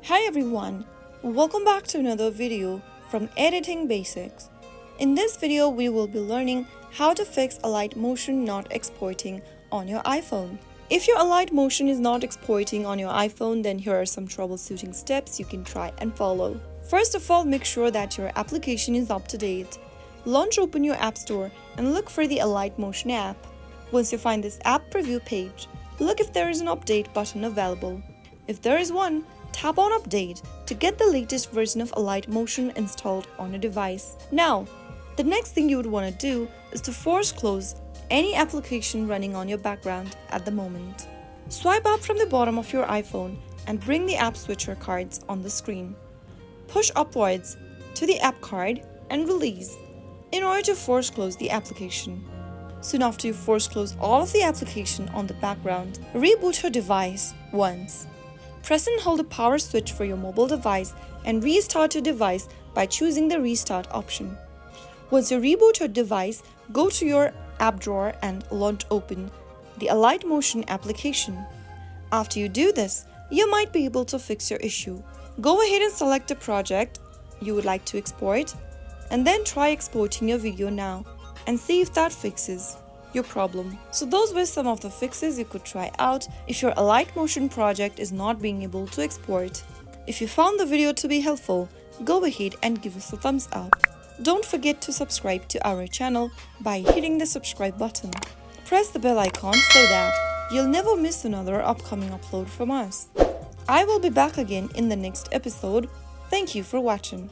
Hi everyone, welcome back to another video from Editing Basics. In this video, we will be learning how to fix Alight Motion not exporting on your iPhone. If your Alight Motion is not exporting on your iPhone, then here are some troubleshooting steps you can try and follow. First of all, make sure that your application is up to date. Open your App Store and look for the Alight Motion app. Once you find this app preview page, look if there is an update button available. If there is one, tap on Update to get the latest version of Alight Motion installed on your device. Now, the next thing you would want to do is to force close any application running on your background at the moment. Swipe up from the bottom of your iPhone and bring the app switcher cards on the screen. Push upwards to the app card and release in order to force close the application. Soon after you force close all of the application on the background, reboot your device once. Press and hold the power switch for your mobile device and restart your device by choosing the restart option. Once you reboot your device, go to your app drawer and open the Alight Motion application. After you do this, you might be able to fix your issue. Go ahead and select the project you would like to export and then try exporting your video now and see if that fixes your problem. So those were some of the fixes you could try out if your Alight Motion project is not being able to export. If you found the video to be helpful, go ahead and give us a thumbs up. Don't forget to subscribe to our channel by hitting the subscribe button. Press the bell icon so that you'll never miss another upcoming upload from us. I will be back again in the next episode. Thank you for watching.